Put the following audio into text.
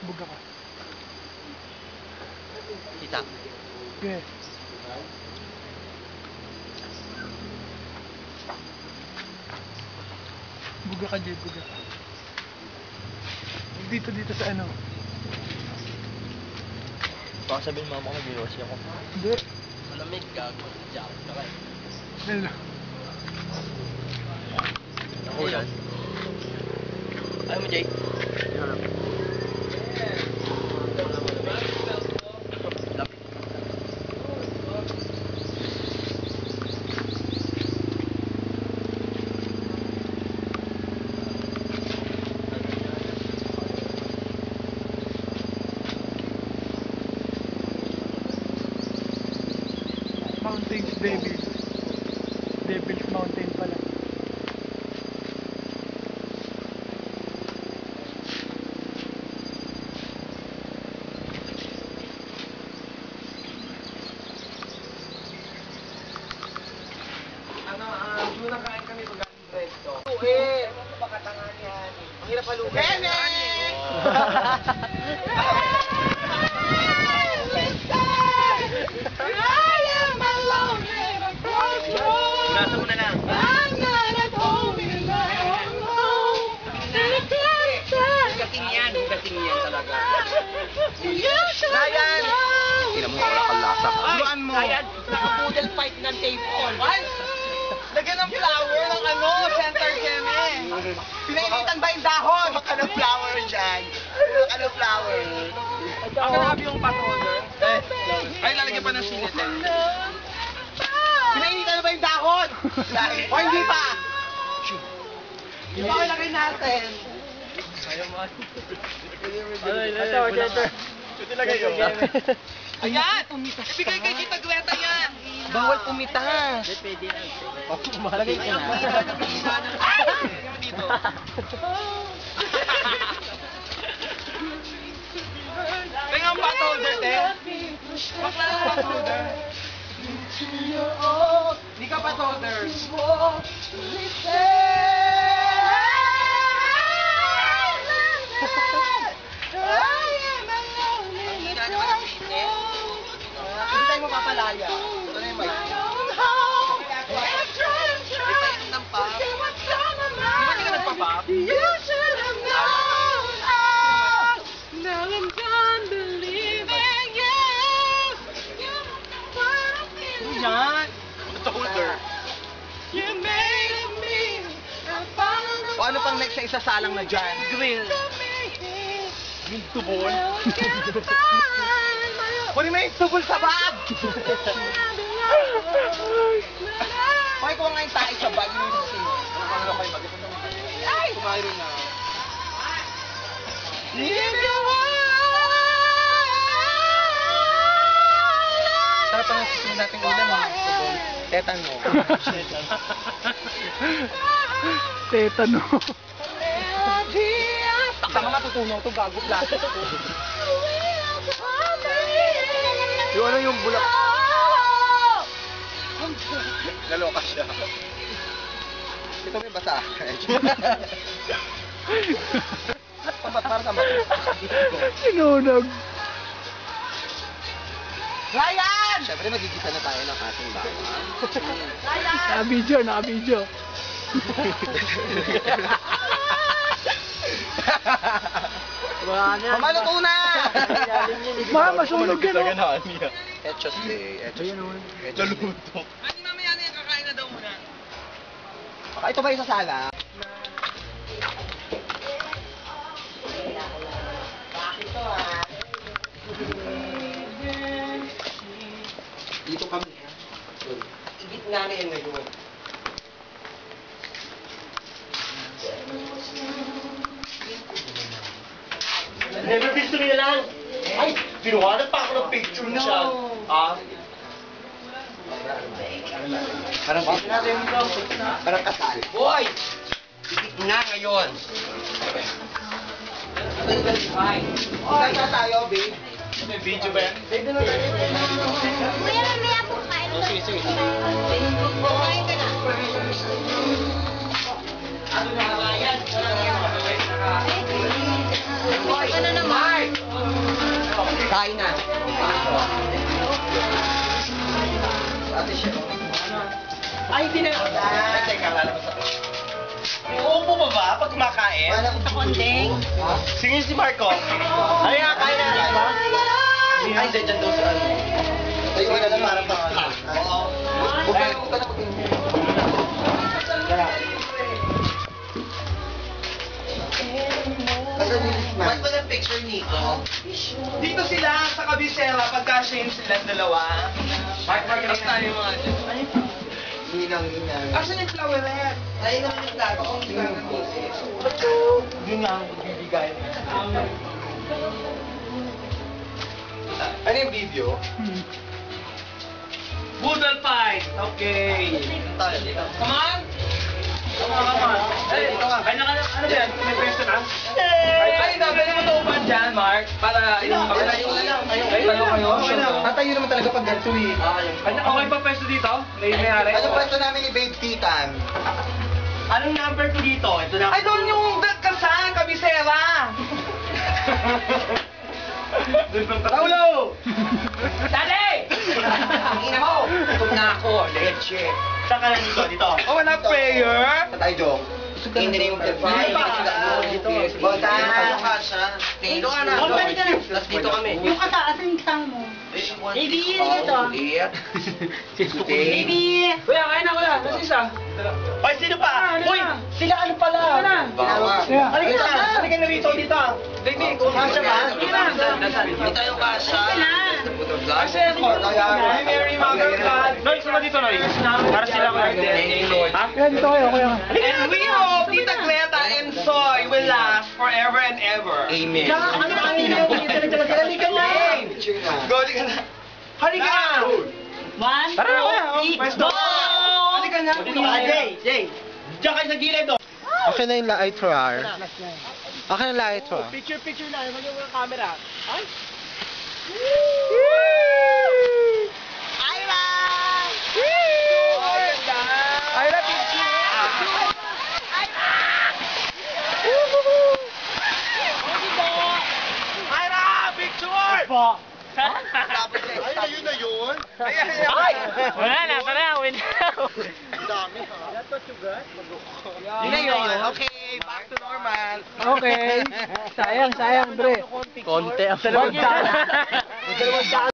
Buga ka. Kita. Okay. Buga ka, Jay, buga. Dito sa ano. Baka sabihin mama ko nag-iwasi ako. Hindi. Malamig, gago. Jacket ka kayo. Ano? Ako yan. Ayaw mo, Jay? Lapit. Mountains, Devil. Devil's Mountain pala. Muna kain kami pag galing resto. Eh, baka tangan yan. Ang hirap halukin. Bene! I am alone in a crossroads. Nasa mo na lang. I'm not at home in a home. Hugating yan talaga. You should Ryan! know. Ina mo, wala kang lasa. Turuan mo. Ryan, naka-poodle fight ng tape on. What? Lagyan ng flower ng ano, center keme. Pinainitan ba yung dahon? Baka ng flower dyan. Baka ng flower. Ang grabe yung pot holder. Ay, lalagyan pa ng silit eh. Pinainitan na ba yung dahon? O hindi pa? Yung pakilagay natin. Ayaw mo. Ito, center. Ito lagay yun. Ayan! Ibigay kay Tita Greta yan! Bawal pumitas! Pwede na. Lagay ko na. Dito. Kaya ang pot holder, te. Bakla ng pot holder. Hindi ka pot holder. Hindi tayo mapapalaya. Ito na yung mic. Ipainom ng pop. Di ba hindi ka nagpa-pop? Yan! Ito holder. O ano pang next na isasalang na dyan? Grill. Yung tubol. Kunin mo yung tubol sa bag! Okay, kuha nga yung tayo sa bag. Yung sa sino. Ano kayo bag? Ay! Kumain na. Sarap ang susunod natin ulam ha. Tetano. Tetano. Saan ka matutunaw ito? Gago plastic ito. Yung ano yung bulak? Naloka siya. Ito may basa. Para sa mata. Sinunog. Ryan! Siyempre magigisa na tayo ng ating bawang. Naka-video, naka-video. Mamaluto na! Mga masunog yan, oh. Etchos day. Etchos day. Naluto. Hindi mamaya na yung kakain na daw muna. Baka ito ba yung sasala? Dito kami. Igit namin ngayon. Never visto nila lang. Ay, pinuhanan pa ako ng picture mo siya. Ah? Parang kasal. Boy! Igit na ngayon. Kain na tayo, babe. May video ba yan? Kuya, mamaya po kain. Sige, sige. Kumain ka na. Ano na ba yan? Ano naman? Kain na. Ate siya. Ay, hindi na. Teka, lalabas ako. Uupo pa ba pag kumakain? Kondeng. Sige si Marco. Ay, kain na. Diba? Ay, dyan daw sa ano. Ay, wala na parang pasta. Oo. Huwag ka na Ba't ba ng picture nito? Dito sila sa kabisera, pagka-shame sila dalawa. Tapos tayo mga dyan. Hinang-hinang. Asan yung flowerette? Ayun naman yung dato. Yun nga ang pagbibigay. Ano yung video? Boodle fight! Okay. Tayo dito. Come on! Come on. Ay, dito ka. Ay, ano ba yan? May pwesto na? Ay, pwede mo tuupan dyan, Mark. Para yung tayo kayo. Tatayo naman talaga pag ganito eh. Okay pa pwesto dito? May-ari? Ano pwesto namin ni Babe Titan? Anong number 2 dito? Ito na. Ay, doon yung kasahan, kabisera! Paulo! Daddy! Ang ina mo! Gutom na ako, leche. Saan ka lang dito? Dito. Oh, wala prayer? Sa tayo, Jong. In the name of the Father, dito. Bota, ano ka siya? Dito ka na. Tapos dito kami. Yung kataasan yung kasama mo. Baby, ito. Baby. Kuya, kain na kuya. Nasa isa. Hoy, sino pa? Uy, Sila ano pala? Bawa. Yeah. halika na rito dito. Baby, kung kasya ba? Hindi tayo kasya. Kasi ako, Ay, Mary, Mother of God. Noy, sino dito, Noy? Para sila ko. Ha? Kuya, dito kayo, kuya. And we hope Tita Cleta and Soy will last forever and ever. Amen. Ano ba ang ina? Halika na! Go, halika na! Halika na! 1, Tara na, kuya. 2, 3, Pwesto. go! Halika na! Jay. Diyan kayo sa gilid, oh. Okay na yung light roar. Okay na yung light roar. Picture na. Ano yung camera? Ay. Ira! Ira, picture. Ira, picture! Ay, ayun na yun! Ay! Wala na, tara, win now. Yun na yun. Okay, back to normal. Okay. Sayang, Dre. Konti ang Dalawang daan.